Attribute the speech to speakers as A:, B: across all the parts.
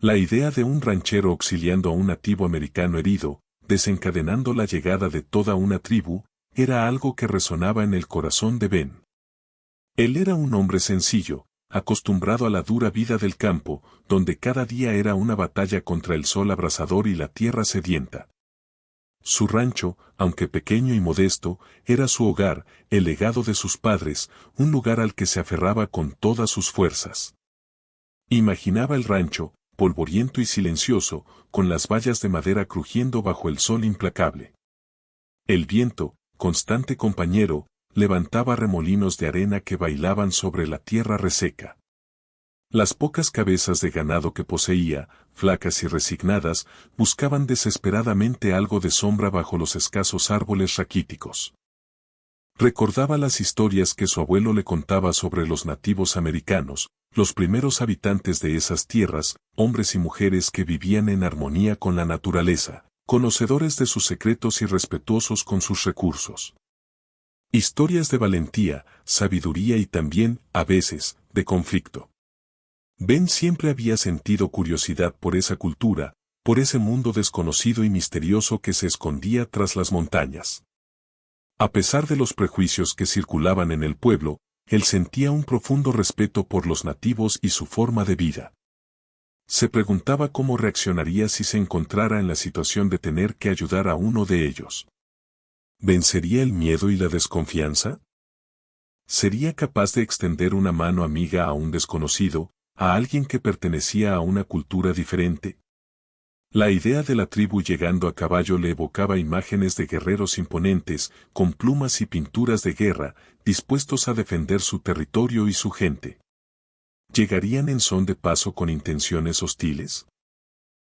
A: La idea de un ranchero auxiliando a un nativo americano herido, desencadenando la llegada de toda una tribu, era algo que resonaba en el corazón de Ben. Él era un hombre sencillo, acostumbrado a la dura vida del campo, donde cada día era una batalla contra el sol abrasador y la tierra sedienta. Su rancho, aunque pequeño y modesto, era su hogar, el legado de sus padres, un lugar al que se aferraba con todas sus fuerzas. Imaginaba el rancho, polvoriento y silencioso, con las vallas de madera crujiendo bajo el sol implacable. El viento, constante compañero, levantaba remolinos de arena que bailaban sobre la tierra reseca. Las pocas cabezas de ganado que poseía, flacas y resignadas, buscaban desesperadamente algo de sombra bajo los escasos árboles raquíticos. Recordaba las historias que su abuelo le contaba sobre los nativos americanos, los primeros habitantes de esas tierras, hombres y mujeres que vivían en armonía con la naturaleza, conocedores de sus secretos y respetuosos con sus recursos. Historias de valentía, sabiduría y también, a veces, de conflicto. Ben siempre había sentido curiosidad por esa cultura, por ese mundo desconocido y misterioso que se escondía tras las montañas. A pesar de los prejuicios que circulaban en el pueblo, él sentía un profundo respeto por los nativos y su forma de vida. Se preguntaba cómo reaccionaría si se encontrara en la situación de tener que ayudar a uno de ellos. ¿Vencería el miedo y la desconfianza? ¿Sería capaz de extender una mano amiga a un desconocido, a alguien que pertenecía a una cultura diferente? La idea de la tribu llegando a caballo le evocaba imágenes de guerreros imponentes, con plumas y pinturas de guerra, dispuestos a defender su territorio y su gente. ¿Llegarían en son de paso con intenciones hostiles?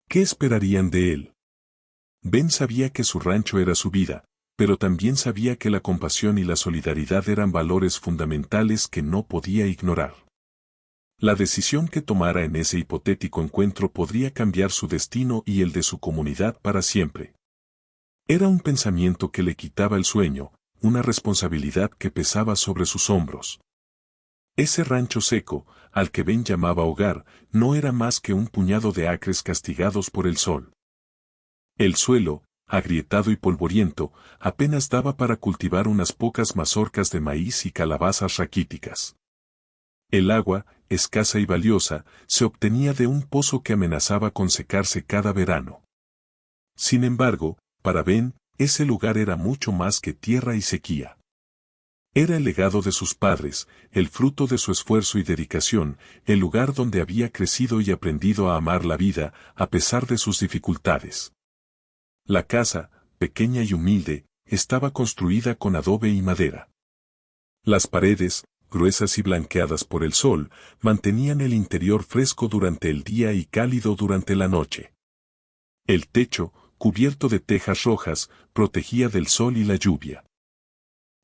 A: ¿Qué esperarían de él? Ben sabía que su rancho era su vida, pero también sabía que la compasión y la solidaridad eran valores fundamentales que no podía ignorar. La decisión que tomara en ese hipotético encuentro podría cambiar su destino y el de su comunidad para siempre. Era un pensamiento que le quitaba el sueño, una responsabilidad que pesaba sobre sus hombros. Ese rancho seco, al que Ben llamaba hogar, no era más que un puñado de acres castigados por el sol. El suelo, agrietado y polvoriento, apenas daba para cultivar unas pocas mazorcas de maíz y calabazas raquíticas. El agua, escasa y valiosa, se obtenía de un pozo que amenazaba con secarse cada verano. Sin embargo, para Ben, ese lugar era mucho más que tierra y sequía. Era el legado de sus padres, el fruto de su esfuerzo y dedicación, el lugar donde había crecido y aprendido a amar la vida, a pesar de sus dificultades. La casa, pequeña y humilde, estaba construida con adobe y madera. Las paredes, gruesas y blanqueadas por el sol, mantenían el interior fresco durante el día y cálido durante la noche. El techo, cubierto de tejas rojas, protegía del sol y la lluvia.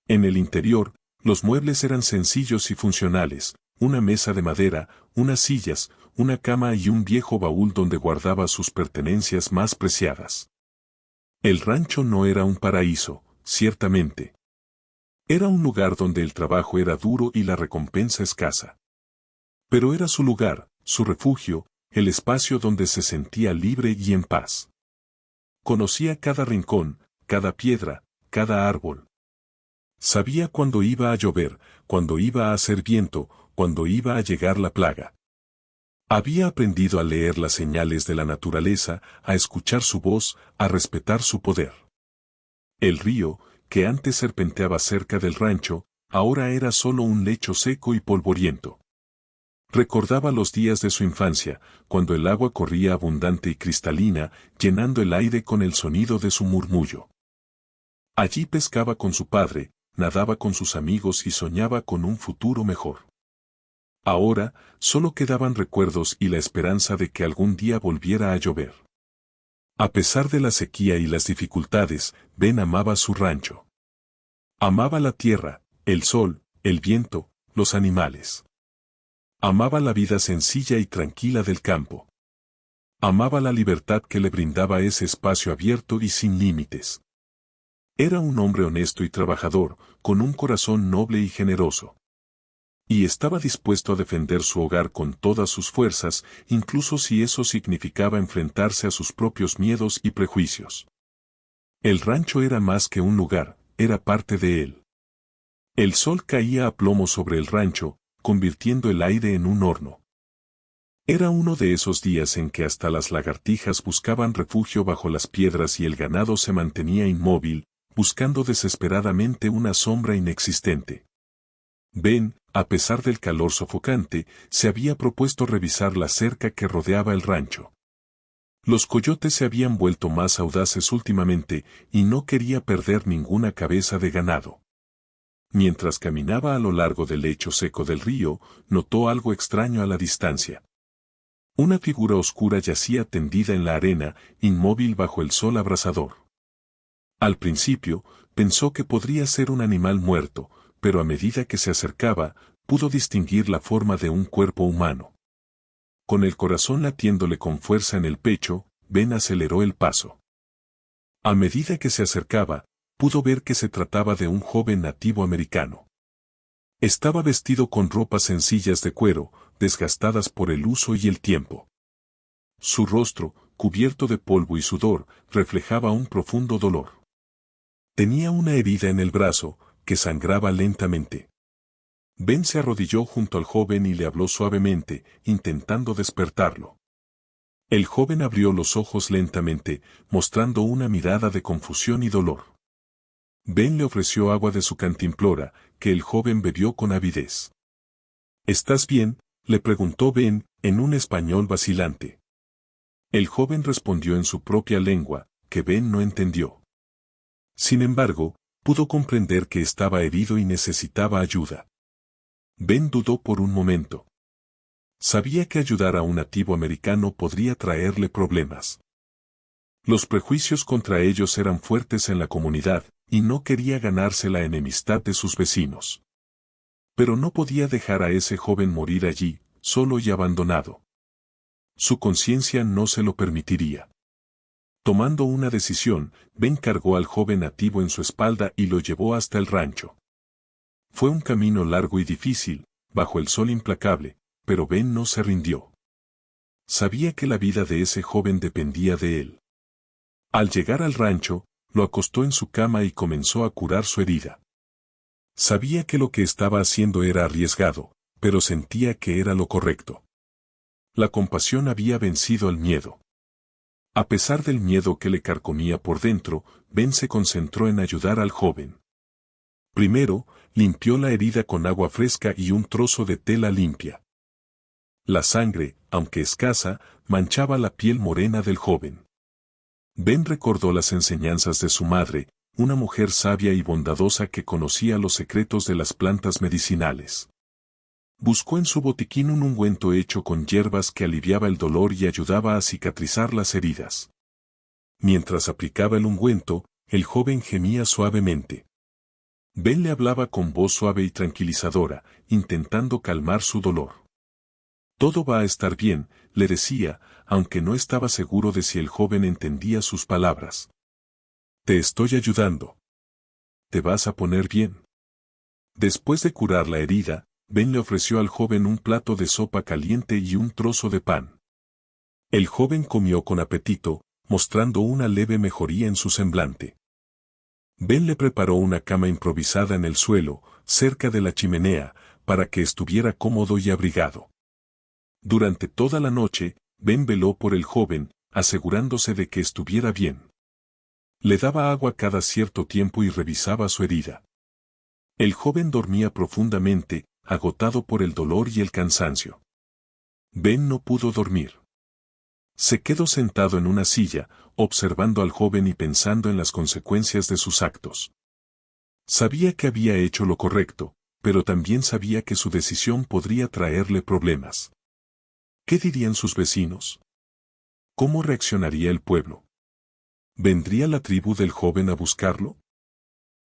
A: En el interior, los muebles eran sencillos y funcionales, una mesa de madera, unas sillas, una cama y un viejo baúl donde guardaba sus pertenencias más preciadas. El rancho no era un paraíso, ciertamente. Era un lugar donde el trabajo era duro y la recompensa escasa. Pero era su lugar, su refugio, el espacio donde se sentía libre y en paz. Conocía cada rincón, cada piedra, cada árbol. Sabía cuándo iba a llover, cuándo iba a hacer viento, cuándo iba a llegar la plaga. Había aprendido a leer las señales de la naturaleza, a escuchar su voz, a respetar su poder. El río, que antes serpenteaba cerca del rancho, ahora era solo un lecho seco y polvoriento. Recordaba los días de su infancia, cuando el agua corría abundante y cristalina, llenando el aire con el sonido de su murmullo. Allí pescaba con su padre, nadaba con sus amigos y soñaba con un futuro mejor. Ahora, solo quedaban recuerdos y la esperanza de que algún día volviera a llover. A pesar de la sequía y las dificultades, Ben amaba su rancho. Amaba la tierra, el sol, el viento, los animales. Amaba la vida sencilla y tranquila del campo. Amaba la libertad que le brindaba ese espacio abierto y sin límites. Era un hombre honesto y trabajador, con un corazón noble y generoso. Y estaba dispuesto a defender su hogar con todas sus fuerzas, incluso si eso significaba enfrentarse a sus propios miedos y prejuicios. El rancho era más que un lugar, era parte de él. El sol caía a plomo sobre el rancho, convirtiendo el aire en un horno. Era uno de esos días en que hasta las lagartijas buscaban refugio bajo las piedras y el ganado se mantenía inmóvil, buscando desesperadamente una sombra inexistente. Ben, a pesar del calor sofocante, se había propuesto revisar la cerca que rodeaba el rancho. Los coyotes se habían vuelto más audaces últimamente y no quería perder ninguna cabeza de ganado. Mientras caminaba a lo largo del lecho seco del río, notó algo extraño a la distancia. Una figura oscura yacía tendida en la arena, inmóvil bajo el sol abrasador. Al principio, pensó que podría ser un animal muerto, pero a medida que se acercaba, pudo distinguir la forma de un cuerpo humano. Con el corazón latiéndole con fuerza en el pecho, Ben aceleró el paso. A medida que se acercaba, pudo ver que se trataba de un joven nativo americano. Estaba vestido con ropas sencillas de cuero, desgastadas por el uso y el tiempo. Su rostro, cubierto de polvo y sudor, reflejaba un profundo dolor. Tenía una herida en el brazo, que sangraba lentamente. Ben se arrodilló junto al joven y le habló suavemente, intentando despertarlo. El joven abrió los ojos lentamente, mostrando una mirada de confusión y dolor. Ben le ofreció agua de su cantimplora, que el joven bebió con avidez. ¿Estás bien?, le preguntó Ben, en un español vacilante. El joven respondió en su propia lengua, que Ben no entendió. Sin embargo, pudo comprender que estaba herido y necesitaba ayuda. Ben dudó por un momento. Sabía que ayudar a un nativo americano podría traerle problemas. Los prejuicios contra ellos eran fuertes en la comunidad, y no quería ganarse la enemistad de sus vecinos. Pero no podía dejar a ese joven morir allí, solo y abandonado. Su conciencia no se lo permitiría. Tomando una decisión, Ben cargó al joven nativo en su espalda y lo llevó hasta el rancho. Fue un camino largo y difícil, bajo el sol implacable, pero Ben no se rindió. Sabía que la vida de ese joven dependía de él. Al llegar al rancho, lo acostó en su cama y comenzó a curar su herida. Sabía que lo que estaba haciendo era arriesgado, pero sentía que era lo correcto. La compasión había vencido al miedo. A pesar del miedo que le carcomía por dentro, Ben se concentró en ayudar al joven. Primero, limpió la herida con agua fresca y un trozo de tela limpia. La sangre, aunque escasa, manchaba la piel morena del joven. Ben recordó las enseñanzas de su madre, una mujer sabia y bondadosa que conocía los secretos de las plantas medicinales. Buscó en su botiquín un ungüento hecho con hierbas que aliviaba el dolor y ayudaba a cicatrizar las heridas. Mientras aplicaba el ungüento, el joven gemía suavemente. Ben le hablaba con voz suave y tranquilizadora, intentando calmar su dolor. Todo va a estar bien, le decía, aunque no estaba seguro de si el joven entendía sus palabras. Te estoy ayudando. Te vas a poner bien. Después de curar la herida, Ben le ofreció al joven un plato de sopa caliente y un trozo de pan. El joven comió con apetito, mostrando una leve mejoría en su semblante. Ben le preparó una cama improvisada en el suelo, cerca de la chimenea, para que estuviera cómodo y abrigado. Durante toda la noche, Ben veló por el joven, asegurándose de que estuviera bien. Le daba agua cada cierto tiempo y revisaba su herida. El joven dormía profundamente, agotado por el dolor y el cansancio. Ben no pudo dormir. Se quedó sentado en una silla, observando al joven y pensando en las consecuencias de sus actos. Sabía que había hecho lo correcto, pero también sabía que su decisión podría traerle problemas. ¿Qué dirían sus vecinos? ¿Cómo reaccionaría el pueblo? ¿Vendría la tribu del joven a buscarlo?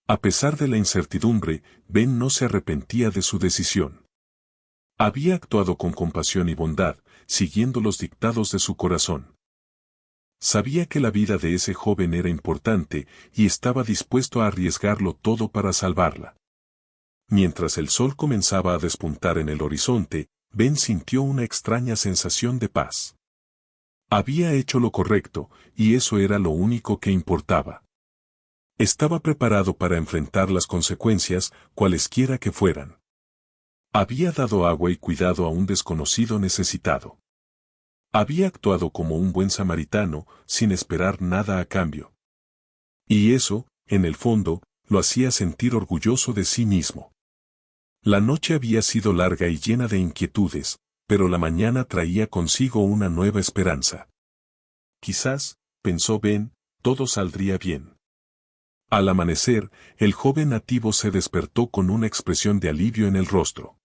A: A pesar de la incertidumbre, Ben no se arrepentía de su decisión. Había actuado con compasión y bondad, siguiendo los dictados de su corazón. Sabía que la vida de ese joven era importante y estaba dispuesto a arriesgarlo todo para salvarla. Mientras el sol comenzaba a despuntar en el horizonte, Ben sintió una extraña sensación de paz. Había hecho lo correcto, y eso era lo único que importaba. Estaba preparado para enfrentar las consecuencias, cualesquiera que fueran. Había dado agua y cuidado a un desconocido necesitado. Había actuado como un buen samaritano, sin esperar nada a cambio. Y eso, en el fondo, lo hacía sentir orgulloso de sí mismo. La noche había sido larga y llena de inquietudes, pero la mañana traía consigo una nueva esperanza. Quizás, pensó Ben, todo saldría bien. Al amanecer, el joven nativo se despertó con una expresión de alivio en el rostro.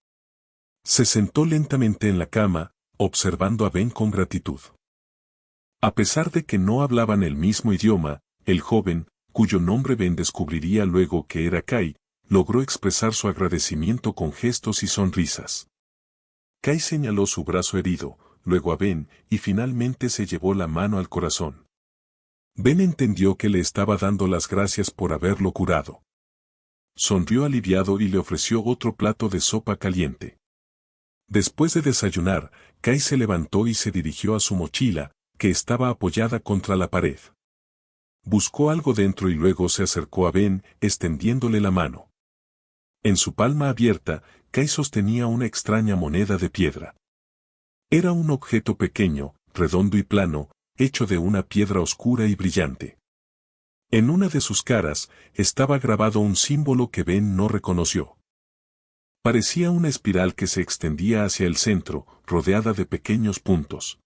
A: Se sentó lentamente en la cama, observando a Ben con gratitud. A pesar de que no hablaban el mismo idioma, el joven, cuyo nombre Ben descubriría luego que era Kai, logró expresar su agradecimiento con gestos y sonrisas. Kai señaló su brazo herido, luego a Ben, y finalmente se llevó la mano al corazón. Ben entendió que le estaba dando las gracias por haberlo curado. Sonrió aliviado y le ofreció otro plato de sopa caliente. Después de desayunar, Kai se levantó y se dirigió a su mochila, que estaba apoyada contra la pared. Buscó algo dentro y luego se acercó a Ben, extendiéndole la mano. En su palma abierta, Kai sostenía una extraña moneda de piedra. Era un objeto pequeño, redondo y plano, hecho de una piedra oscura y brillante. En una de sus caras, estaba grabado un símbolo que Ben no reconoció. Parecía una espiral que se extendía hacia el centro, rodeada de pequeños puntos.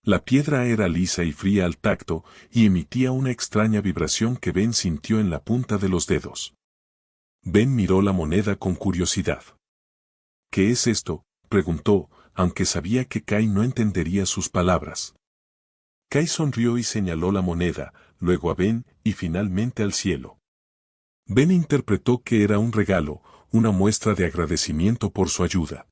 A: La piedra era lisa y fría al tacto, y emitía una extraña vibración que Ben sintió en la punta de los dedos. Ben miró la moneda con curiosidad. ¿Qué es esto?, preguntó, aunque sabía que Kai no entendería sus palabras. Kai sonrió y señaló la moneda, luego a Ben, y finalmente al cielo. Ben interpretó que era un regalo, una muestra de agradecimiento por su ayuda.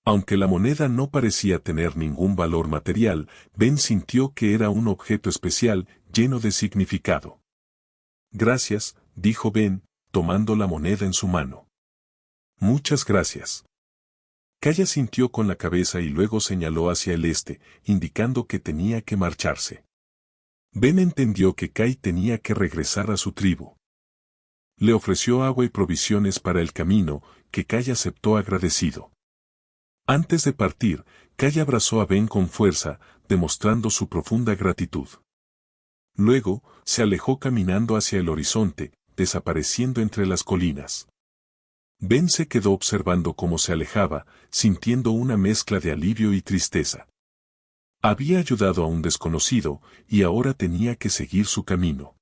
A: Aunque la moneda no parecía tener ningún valor material, Ben sintió que era un objeto especial, lleno de significado. Gracias, dijo Ben, tomando la moneda en su mano. Muchas gracias. Kai asintió con la cabeza y luego señaló hacia el este, indicando que tenía que marcharse. Ben entendió que Kai tenía que regresar a su tribu. Le ofreció agua y provisiones para el camino, que Kai aceptó agradecido. Antes de partir, Kai abrazó a Ben con fuerza, demostrando su profunda gratitud. Luego, se alejó caminando hacia el horizonte, desapareciendo entre las colinas. Ben se quedó observando cómo se alejaba, sintiendo una mezcla de alivio y tristeza. Había ayudado a un desconocido, y ahora tenía que seguir su camino.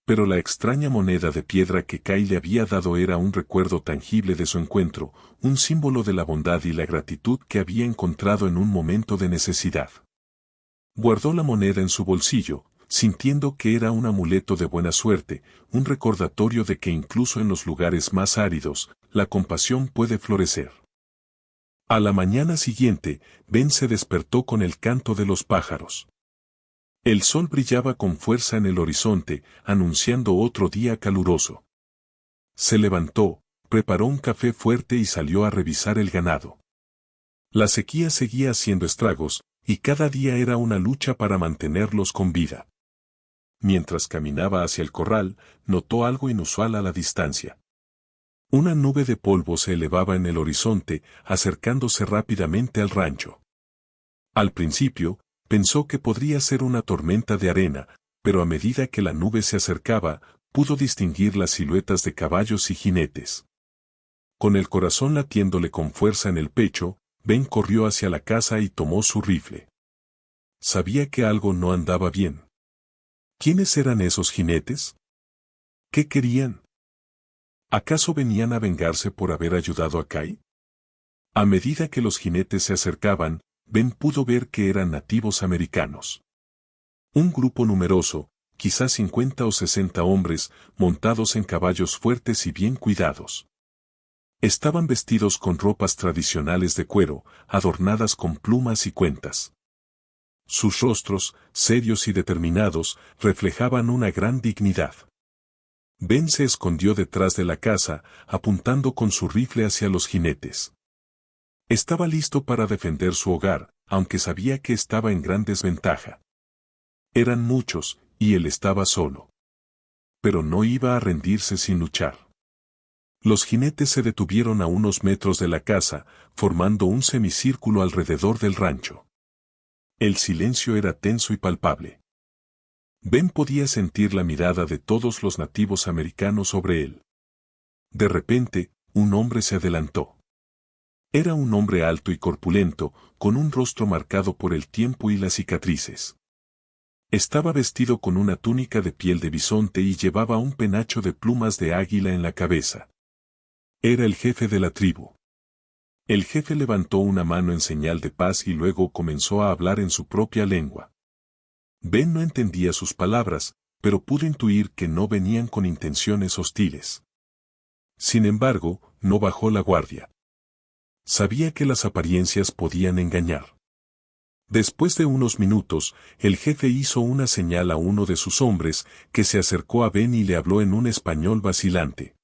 A: Pero la extraña moneda de piedra que Kai le había dado era un recuerdo tangible de su encuentro, un símbolo de la bondad y la gratitud que había encontrado en un momento de necesidad. Guardó la moneda en su bolsillo, sintiendo que era un amuleto de buena suerte, un recordatorio de que incluso en los lugares más áridos, la compasión puede florecer. A la mañana siguiente, Ben se despertó con el canto de los pájaros. El sol brillaba con fuerza en el horizonte, anunciando otro día caluroso. Se levantó, preparó un café fuerte y salió a revisar el ganado. La sequía seguía haciendo estragos, y cada día era una lucha para mantenerlos con vida. Mientras caminaba hacia el corral, notó algo inusual a la distancia. Una nube de polvo se elevaba en el horizonte, acercándose rápidamente al rancho. Al principio, pensó que podría ser una tormenta de arena, pero a medida que la nube se acercaba, pudo distinguir las siluetas de caballos y jinetes. Con el corazón latiéndole con fuerza en el pecho, Ben corrió hacia la casa y tomó su rifle. Sabía que algo no andaba bien. ¿Quiénes eran esos jinetes? ¿Qué querían? ¿Acaso venían a vengarse por haber ayudado a Kai? A medida que los jinetes se acercaban, Ben pudo ver que eran nativos americanos. Un grupo numeroso, quizás 50 o 60 hombres, montados en caballos fuertes y bien cuidados. Estaban vestidos con ropas tradicionales de cuero, adornadas con plumas y cuentas. Sus rostros, serios y determinados, reflejaban una gran dignidad. Ben se escondió detrás de la casa, apuntando con su rifle hacia los jinetes. Estaba listo para defender su hogar, aunque sabía que estaba en gran desventaja. Eran muchos, y él estaba solo. Pero no iba a rendirse sin luchar. Los jinetes se detuvieron a unos metros de la casa, formando un semicírculo alrededor del rancho. El silencio era tenso y palpable. Ben podía sentir la mirada de todos los nativos americanos sobre él. De repente, un hombre se adelantó. Era un hombre alto y corpulento, con un rostro marcado por el tiempo y las cicatrices. Estaba vestido con una túnica de piel de bisonte y llevaba un penacho de plumas de águila en la cabeza. Era el jefe de la tribu. El jefe levantó una mano en señal de paz y luego comenzó a hablar en su propia lengua. Ben no entendía sus palabras, pero pudo intuir que no venían con intenciones hostiles. Sin embargo, no bajó la guardia. Sabía que las apariencias podían engañar. Después de unos minutos, el jefe hizo una señal a uno de sus hombres, que se acercó a Ben y le habló en un español vacilante.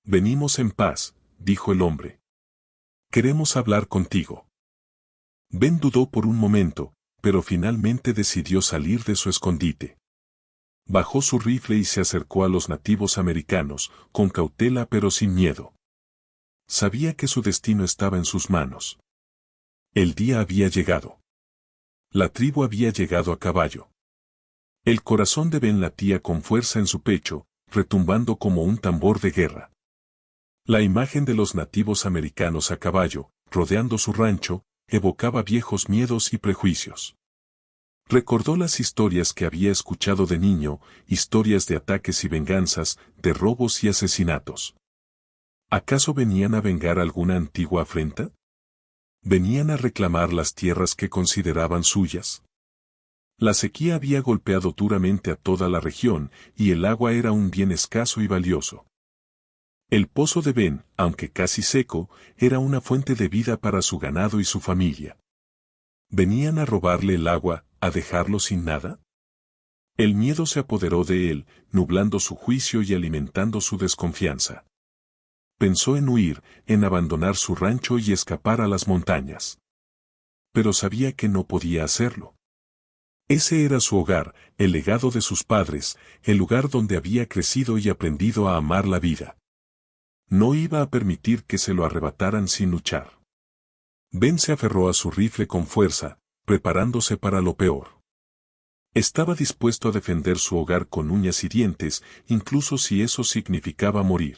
A: «Venimos en paz», dijo el hombre. «Queremos hablar contigo». Ben dudó por un momento, pero finalmente decidió salir de su escondite. Bajó su rifle y se acercó a los nativos americanos, con cautela pero sin miedo. Sabía que su destino estaba en sus manos. El día había llegado. La tribu había llegado a caballo. El corazón de Ben latía con fuerza en su pecho, retumbando como un tambor de guerra. La imagen de los nativos americanos a caballo, rodeando su rancho, evocaba viejos miedos y prejuicios. Recordó las historias que había escuchado de niño, historias de ataques y venganzas, de robos y asesinatos. ¿Acaso venían a vengar alguna antigua afrenta? ¿Venían a reclamar las tierras que consideraban suyas? La sequía había golpeado duramente a toda la región, y el agua era un bien escaso y valioso. El pozo de Ben, aunque casi seco, era una fuente de vida para su ganado y su familia. ¿Venían a robarle el agua, a dejarlo sin nada? El miedo se apoderó de él, nublando su juicio y alimentando su desconfianza. Pensó en huir, en abandonar su rancho y escapar a las montañas. Pero sabía que no podía hacerlo. Ese era su hogar, el legado de sus padres, el lugar donde había crecido y aprendido a amar la vida. No iba a permitir que se lo arrebataran sin luchar. Ben se aferró a su rifle con fuerza, preparándose para lo peor. Estaba dispuesto a defender su hogar con uñas y dientes, incluso si eso significaba morir.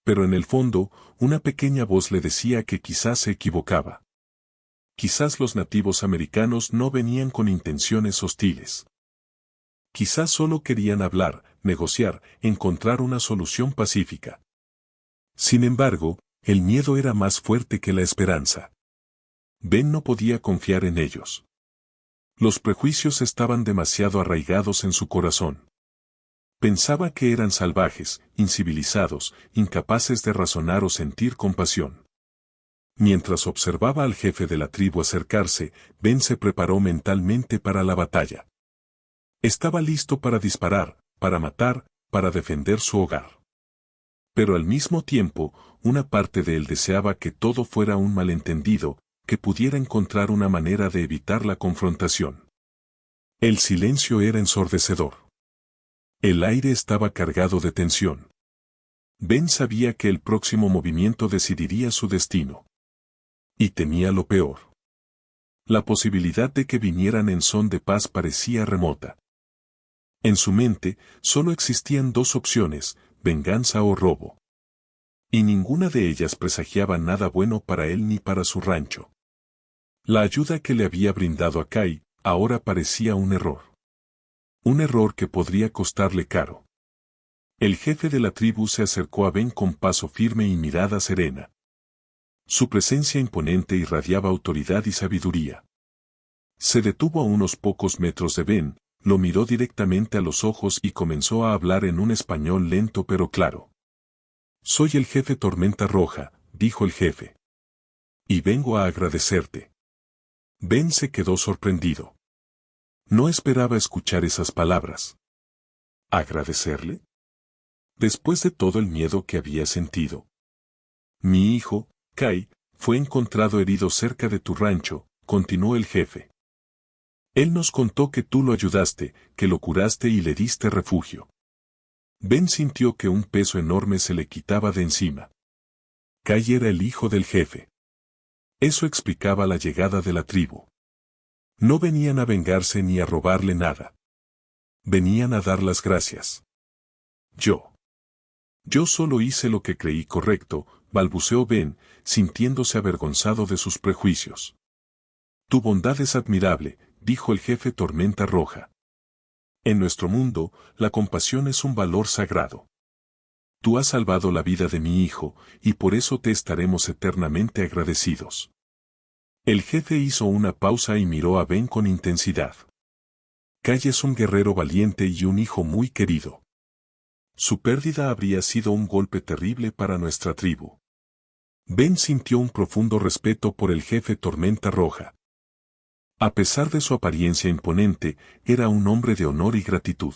A: Pero en el fondo, una pequeña voz le decía que quizás se equivocaba. Quizás los nativos americanos no venían con intenciones hostiles. Quizás solo querían hablar, negociar, encontrar una solución pacífica. Sin embargo, el miedo era más fuerte que la esperanza. Ben no podía confiar en ellos. Los prejuicios estaban demasiado arraigados en su corazón. Pensaba que eran salvajes, incivilizados, incapaces de razonar o sentir compasión. Mientras observaba al jefe de la tribu acercarse, Ben se preparó mentalmente para la batalla. Estaba listo para disparar, para matar, para defender su hogar. Pero al mismo tiempo, una parte de él deseaba que todo fuera un malentendido, que pudiera encontrar una manera de evitar la confrontación. El silencio era ensordecedor. El aire estaba cargado de tensión. Ben sabía que el próximo movimiento decidiría su destino. Y temía lo peor. La posibilidad de que vinieran en son de paz parecía remota. En su mente, solo existían dos opciones, venganza o robo. Y ninguna de ellas presagiaba nada bueno para él ni para su rancho. La ayuda que le había brindado a Kai, ahora parecía un error. Un error que podría costarle caro. El jefe de la tribu se acercó a Ben con paso firme y mirada serena. Su presencia imponente irradiaba autoridad y sabiduría. Se detuvo a unos pocos metros de Ben, lo miró directamente a los ojos y comenzó a hablar en un español lento pero claro. «Soy el jefe Tormenta Roja», dijo el jefe. «Y vengo a agradecerte». Ben se quedó sorprendido. No esperaba escuchar esas palabras. ¿Agradecerle? Después de todo el miedo que había sentido. Mi hijo, Kai, fue encontrado herido cerca de tu rancho, continuó el jefe. Él nos contó que tú lo ayudaste, que lo curaste y le diste refugio. Ben sintió que un peso enorme se le quitaba de encima. Kai era el hijo del jefe. Eso explicaba la llegada de la tribu. No venían a vengarse ni a robarle nada. Venían a dar las gracias. Yo solo hice lo que creí correcto, balbuceó Ben, sintiéndose avergonzado de sus prejuicios. Tu bondad es admirable, dijo el jefe Tormenta Roja. En nuestro mundo, la compasión es un valor sagrado. Tú has salvado la vida de mi hijo, y por eso te estaremos eternamente agradecidos. El jefe hizo una pausa y miró a Ben con intensidad. Kai es un guerrero valiente y un hijo muy querido. Su pérdida habría sido un golpe terrible para nuestra tribu. Ben sintió un profundo respeto por el jefe Tormenta Roja. A pesar de su apariencia imponente, era un hombre de honor y gratitud.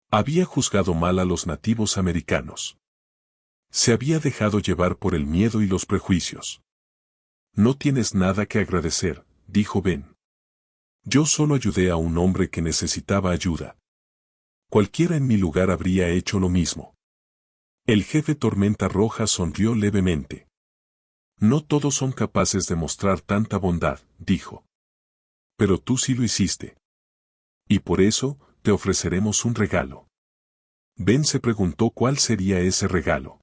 A: Había juzgado mal a los nativos americanos. Se había dejado llevar por el miedo y los prejuicios. No tienes nada que agradecer, dijo Ben. Yo solo ayudé a un hombre que necesitaba ayuda. Cualquiera en mi lugar habría hecho lo mismo. El jefe Tormenta Roja sonrió levemente. No todos son capaces de mostrar tanta bondad, dijo. Pero tú sí lo hiciste. Y por eso, te ofreceremos un regalo. Ben se preguntó cuál sería ese regalo.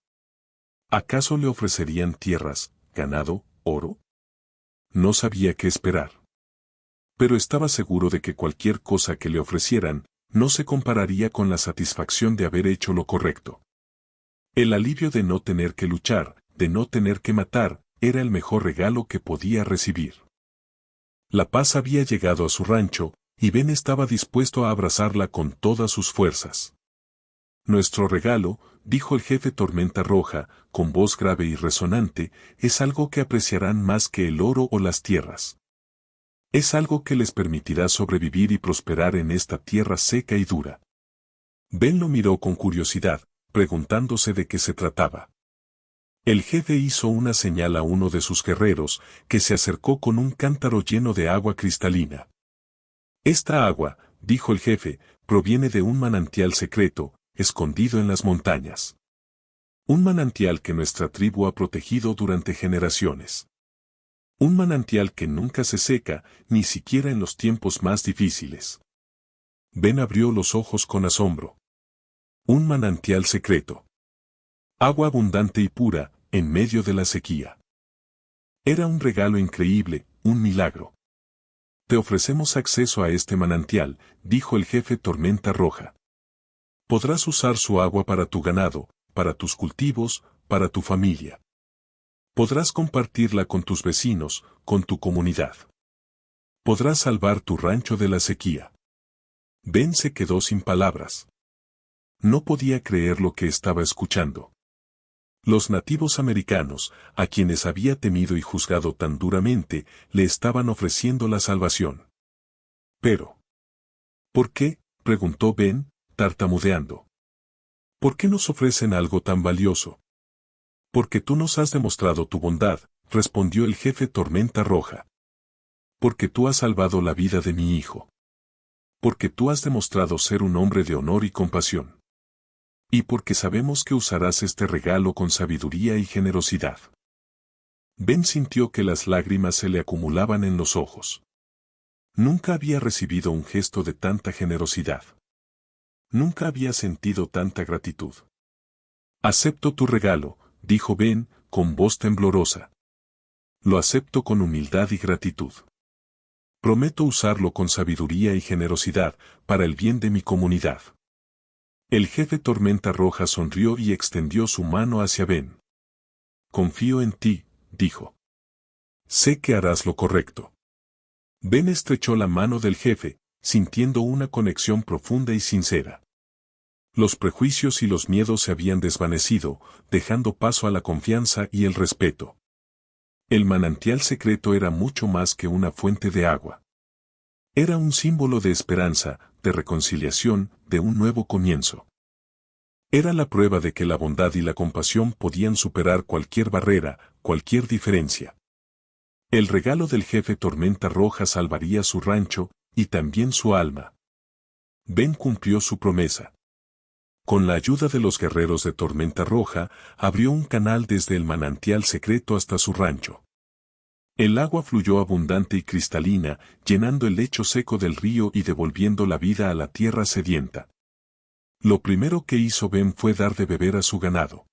A: ¿Acaso le ofrecerían tierras, ganado, oro? No sabía qué esperar. Pero estaba seguro de que cualquier cosa que le ofrecieran, no se compararía con la satisfacción de haber hecho lo correcto. El alivio de no tener que luchar, de no tener que matar, era el mejor regalo que podía recibir. La paz había llegado a su rancho, y Ben estaba dispuesto a abrazarla con todas sus fuerzas. Nuestro regalo, dijo el jefe Tormenta Roja, con voz grave y resonante, es algo que apreciarán más que el oro o las tierras. Es algo que les permitirá sobrevivir y prosperar en esta tierra seca y dura. Ben lo miró con curiosidad, preguntándose de qué se trataba. El jefe hizo una señal a uno de sus guerreros, que se acercó con un cántaro lleno de agua cristalina. Esta agua, dijo el jefe, proviene de un manantial secreto, escondido en las montañas. Un manantial que nuestra tribu ha protegido durante generaciones. Un manantial que nunca se seca, ni siquiera en los tiempos más difíciles. Ben abrió los ojos con asombro. Un manantial secreto. Agua abundante y pura, en medio de la sequía. Era un regalo increíble, un milagro. Te ofrecemos acceso a este manantial, dijo el jefe Tormenta Roja. Podrás usar su agua para tu ganado, para tus cultivos, para tu familia. Podrás compartirla con tus vecinos, con tu comunidad. Podrás salvar tu rancho de la sequía. Ben se quedó sin palabras. No podía creer lo que estaba escuchando. Los nativos americanos, a quienes había temido y juzgado tan duramente, le estaban ofreciendo la salvación. Pero, ¿por qué?, preguntó Ben, tartamudeando. ¿Por qué nos ofrecen algo tan valioso? Porque tú nos has demostrado tu bondad, respondió el jefe Tormenta Roja. Porque tú has salvado la vida de mi hijo. Porque tú has demostrado ser un hombre de honor y compasión. Y porque sabemos que usarás este regalo con sabiduría y generosidad. Ben sintió que las lágrimas se le acumulaban en los ojos. Nunca había recibido un gesto de tanta generosidad. Nunca había sentido tanta gratitud. Acepto tu regalo, dijo Ben, con voz temblorosa. Lo acepto con humildad y gratitud. Prometo usarlo con sabiduría y generosidad, para el bien de mi comunidad. El jefe Tormenta Roja sonrió y extendió su mano hacia Ben. Confío en ti, dijo. Sé que harás lo correcto. Ben estrechó la mano del jefe, sintiendo una conexión profunda y sincera. Los prejuicios y los miedos se habían desvanecido, dejando paso a la confianza y el respeto. El manantial secreto era mucho más que una fuente de agua. Era un símbolo de esperanza, de reconciliación, de un nuevo comienzo. Era la prueba de que la bondad y la compasión podían superar cualquier barrera, cualquier diferencia. El regalo del jefe Tormenta Roja salvaría su rancho, y también su alma. Ben cumplió su promesa. Con la ayuda de los guerreros de Tormenta Roja, abrió un canal desde el manantial secreto hasta su rancho. El agua fluyó abundante y cristalina, llenando el lecho seco del río y devolviendo la vida a la tierra sedienta. Lo primero que hizo Ben fue dar de beber a su ganado.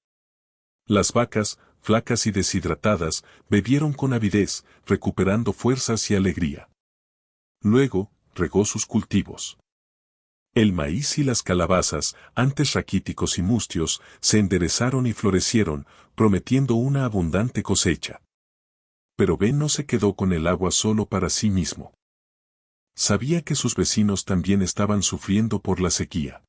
A: Las vacas, flacas y deshidratadas, bebieron con avidez, recuperando fuerzas y alegría. Luego, regó sus cultivos. El maíz y las calabazas, antes raquíticos y mustios, se enderezaron y florecieron, prometiendo una abundante cosecha. Pero Ben no se quedó con el agua solo para sí mismo. Sabía que sus vecinos también estaban sufriendo por la sequía.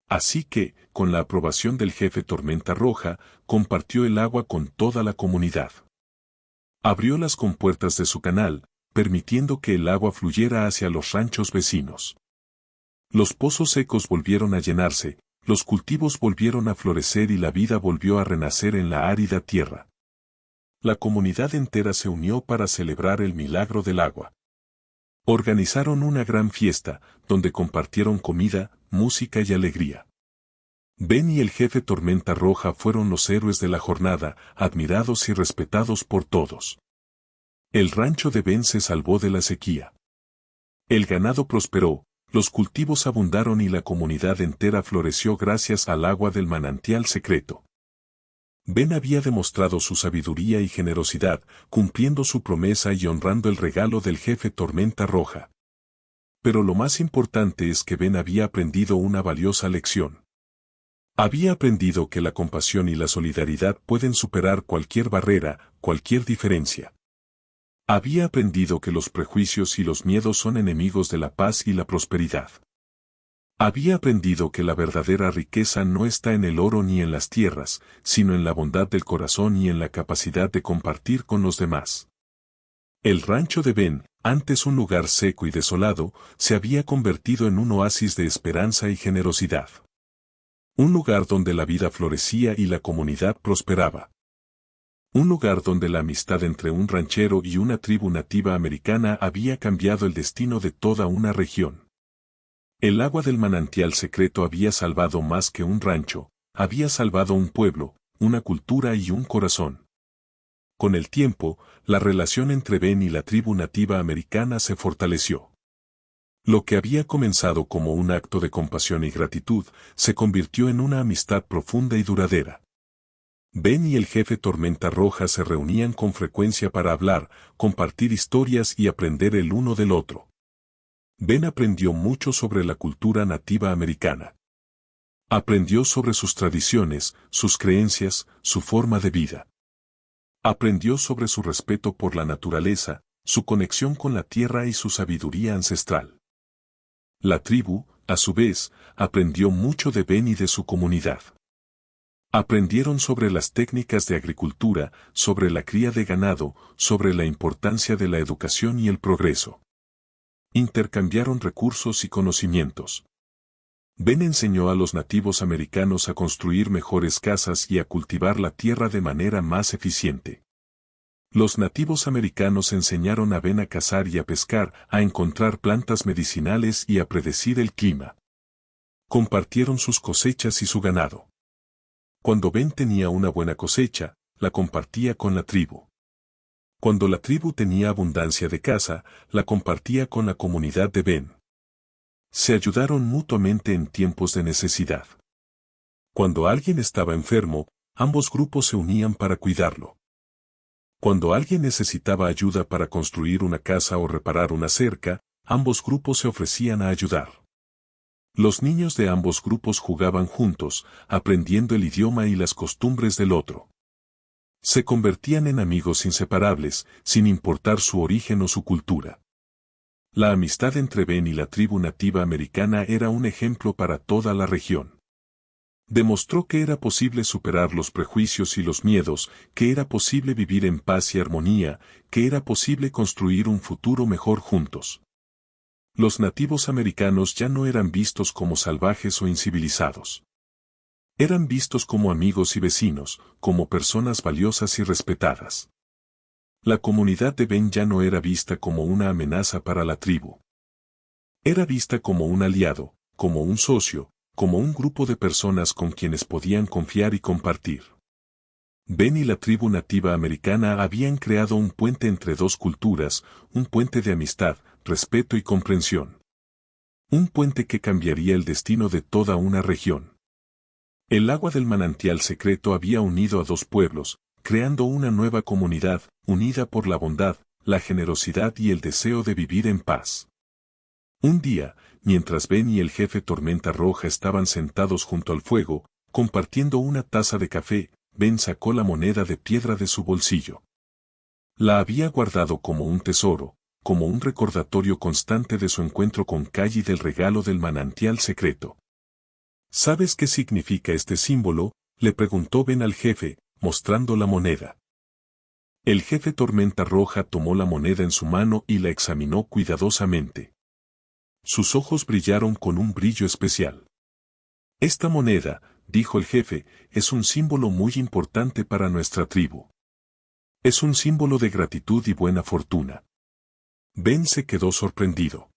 A: Así que, con la aprobación del jefe Tormenta Roja, compartió el agua con toda la comunidad. Abrió las compuertas de su canal, permitiendo que el agua fluyera hacia los ranchos vecinos. Los pozos secos volvieron a llenarse, los cultivos volvieron a florecer y la vida volvió a renacer en la árida tierra. La comunidad entera se unió para celebrar el milagro del agua. Organizaron una gran fiesta, donde compartieron comida, música y alegría. Ben y el jefe Tormenta Roja fueron los héroes de la jornada, admirados y respetados por todos. El rancho de Ben se salvó de la sequía. El ganado prosperó, los cultivos abundaron y la comunidad entera floreció gracias al agua del manantial secreto. Ben había demostrado su sabiduría y generosidad, cumpliendo su promesa y honrando el regalo del jefe Tormenta Roja. Pero lo más importante es que Ben había aprendido una valiosa lección. Había aprendido que la compasión y la solidaridad pueden superar cualquier barrera, cualquier diferencia. Había aprendido que los prejuicios y los miedos son enemigos de la paz y la prosperidad. Había aprendido que la verdadera riqueza no está en el oro ni en las tierras, sino en la bondad del corazón y en la capacidad de compartir con los demás. El rancho de Ben, antes un lugar seco y desolado, se había convertido en un oasis de esperanza y generosidad. Un lugar donde la vida florecía y la comunidad prosperaba. Un lugar donde la amistad entre un ranchero y una tribu nativa americana había cambiado el destino de toda una región. El agua del manantial secreto había salvado más que un rancho, había salvado un pueblo, una cultura y un corazón. Con el tiempo, la relación entre Ben y la tribu nativa americana se fortaleció. Lo que había comenzado como un acto de compasión y gratitud, se convirtió en una amistad profunda y duradera. Ben y el jefe Tormenta Roja se reunían con frecuencia para hablar, compartir historias y aprender el uno del otro. Ben aprendió mucho sobre la cultura nativa americana. Aprendió sobre sus tradiciones, sus creencias, su forma de vida. Aprendió sobre su respeto por la naturaleza, su conexión con la tierra y su sabiduría ancestral. La tribu, a su vez, aprendió mucho de Ben y de su comunidad. Aprendieron sobre las técnicas de agricultura, sobre la cría de ganado, sobre la importancia de la educación y el progreso. Intercambiaron recursos y conocimientos. Ben enseñó a los nativos americanos a construir mejores casas y a cultivar la tierra de manera más eficiente. Los nativos americanos enseñaron a Ben a cazar y a pescar, a encontrar plantas medicinales y a predecir el clima. Compartieron sus cosechas y su ganado. Cuando Ben tenía una buena cosecha, la compartía con la tribu. Cuando la tribu tenía abundancia de caza, la compartía con la comunidad de Ben. Se ayudaron mutuamente en tiempos de necesidad. Cuando alguien estaba enfermo, ambos grupos se unían para cuidarlo. Cuando alguien necesitaba ayuda para construir una casa o reparar una cerca, ambos grupos se ofrecían a ayudar. Los niños de ambos grupos jugaban juntos, aprendiendo el idioma y las costumbres del otro. Se convertían en amigos inseparables, sin importar su origen o su cultura. La amistad entre Ben y la tribu nativa americana era un ejemplo para toda la región. Demostró que era posible superar los prejuicios y los miedos, que era posible vivir en paz y armonía, que era posible construir un futuro mejor juntos. Los nativos americanos ya no eran vistos como salvajes o incivilizados. Eran vistos como amigos y vecinos, como personas valiosas y respetadas. La comunidad de Ben ya no era vista como una amenaza para la tribu. Era vista como un aliado, como un socio, como un grupo de personas con quienes podían confiar y compartir. Ben y la tribu nativa americana habían creado un puente entre dos culturas, un puente de amistad, respeto y comprensión. Un puente que cambiaría el destino de toda una región. El agua del manantial secreto había unido a dos pueblos, creando una nueva comunidad, unida por la bondad, la generosidad y el deseo de vivir en paz. Un día, mientras Ben y el jefe Tormenta Roja estaban sentados junto al fuego, compartiendo una taza de café, Ben sacó la moneda de piedra de su bolsillo. La había guardado como un tesoro, como un recordatorio constante de su encuentro con Kai y del regalo del manantial secreto. ¿Sabes qué significa este símbolo?, le preguntó Ben al jefe, mostrando la moneda. El jefe Tormenta Roja tomó la moneda en su mano y la examinó cuidadosamente. Sus ojos brillaron con un brillo especial. Esta moneda, dijo el jefe, es un símbolo muy importante para nuestra tribu. Es un símbolo de gratitud y buena fortuna. Ben se quedó sorprendido.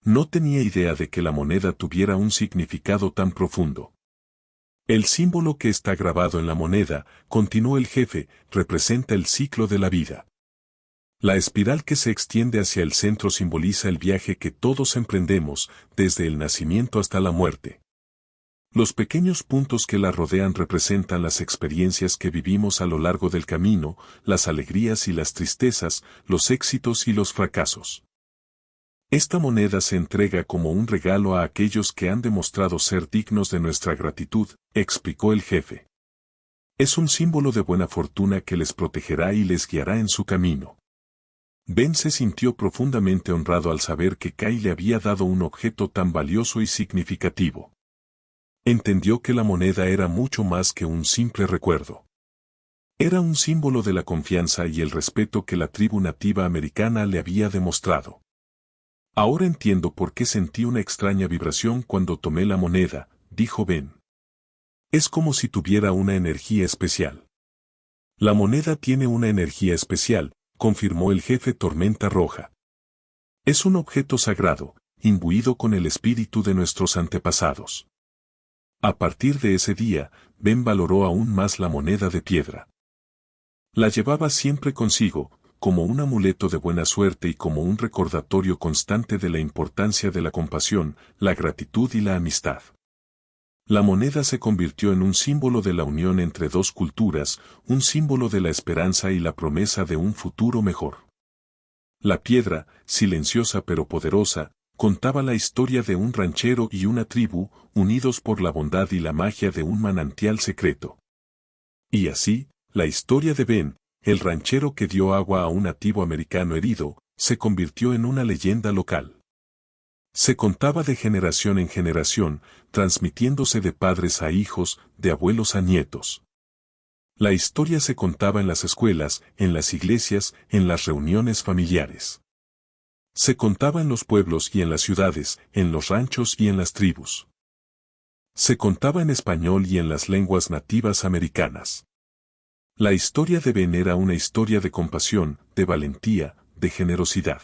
A: No tenía idea de que la moneda tuviera un significado tan profundo. El símbolo que está grabado en la moneda, continuó el jefe, representa el ciclo de la vida. La espiral que se extiende hacia el centro simboliza el viaje que todos emprendemos, desde el nacimiento hasta la muerte. Los pequeños puntos que la rodean representan las experiencias que vivimos a lo largo del camino, las alegrías y las tristezas, los éxitos y los fracasos. Esta moneda se entrega como un regalo a aquellos que han demostrado ser dignos de nuestra gratitud, explicó el jefe. Es un símbolo de buena fortuna que les protegerá y les guiará en su camino. Ben se sintió profundamente honrado al saber que Kai le había dado un objeto tan valioso y significativo. Entendió que la moneda era mucho más que un simple recuerdo. Era un símbolo de la confianza y el respeto que la tribu nativa americana le había demostrado. Ahora entiendo por qué sentí una extraña vibración cuando tomé la moneda, dijo Ben. Es como si tuviera una energía especial. La moneda tiene una energía especial, confirmó el jefe Tormenta Roja. Es un objeto sagrado, imbuido con el espíritu de nuestros antepasados. A partir de ese día, Ben valoró aún más la moneda de piedra. La llevaba siempre consigo, como un amuleto de buena suerte y como un recordatorio constante de la importancia de la compasión, la gratitud y la amistad. La moneda se convirtió en un símbolo de la unión entre dos culturas, un símbolo de la esperanza y la promesa de un futuro mejor. La piedra, silenciosa pero poderosa, contaba la historia de un ranchero y una tribu, unidos por la bondad y la magia de un manantial secreto. Y así, la historia de Ben, el ranchero que dio agua a un nativo americano herido, se convirtió en una leyenda local. Se contaba de generación en generación, transmitiéndose de padres a hijos, de abuelos a nietos. La historia se contaba en las escuelas, en las iglesias, en las reuniones familiares. Se contaba en los pueblos y en las ciudades, en los ranchos y en las tribus. Se contaba en español y en las lenguas nativas americanas. La historia de Ben era una historia de compasión, de valentía, de generosidad.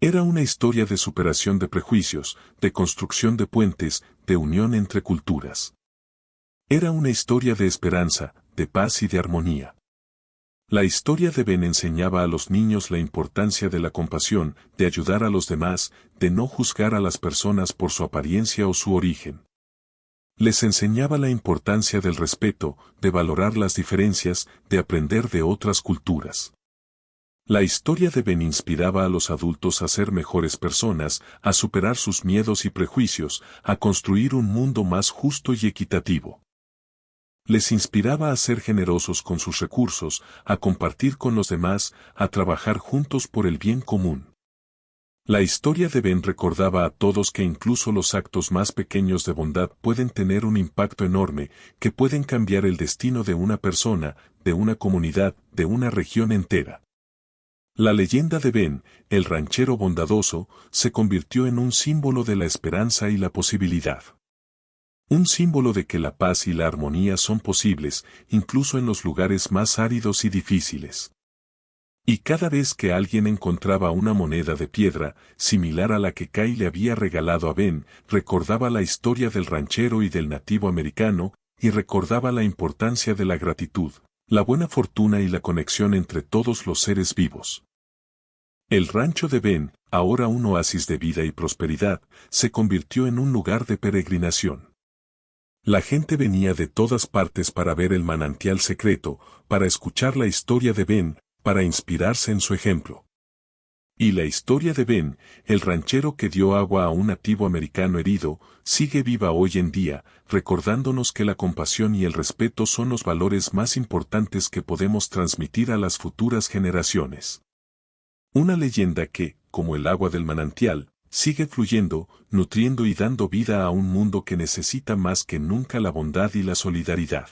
A: Era una historia de superación de prejuicios, de construcción de puentes, de unión entre culturas. Era una historia de esperanza, de paz y de armonía. La historia de Ben enseñaba a los niños la importancia de la compasión, de ayudar a los demás, de no juzgar a las personas por su apariencia o su origen. Les enseñaba la importancia del respeto, de valorar las diferencias, de aprender de otras culturas. La historia de Ben inspiraba a los adultos a ser mejores personas, a superar sus miedos y prejuicios, a construir un mundo más justo y equitativo. Les inspiraba a ser generosos con sus recursos, a compartir con los demás, a trabajar juntos por el bien común. La historia de Ben recordaba a todos que incluso los actos más pequeños de bondad pueden tener un impacto enorme, que pueden cambiar el destino de una persona, de una comunidad, de una región entera. La leyenda de Ben, el ranchero bondadoso, se convirtió en un símbolo de la esperanza y la posibilidad. Un símbolo de que la paz y la armonía son posibles, incluso en los lugares más áridos y difíciles. Y cada vez que alguien encontraba una moneda de piedra, similar a la que Kay le había regalado a Ben, recordaba la historia del ranchero y del nativo americano, y recordaba la importancia de la gratitud, la buena fortuna y la conexión entre todos los seres vivos. El rancho de Ben, ahora un oasis de vida y prosperidad, se convirtió en un lugar de peregrinación. La gente venía de todas partes para ver el manantial secreto, para escuchar la historia de Ben, para inspirarse en su ejemplo. Y la historia de Ben, el ranchero que dio agua a un nativo americano herido, sigue viva hoy en día, recordándonos que la compasión y el respeto son los valores más importantes que podemos transmitir a las futuras generaciones. Una leyenda que, como el agua del manantial, sigue fluyendo, nutriendo y dando vida a un mundo que necesita más que nunca la bondad y la solidaridad.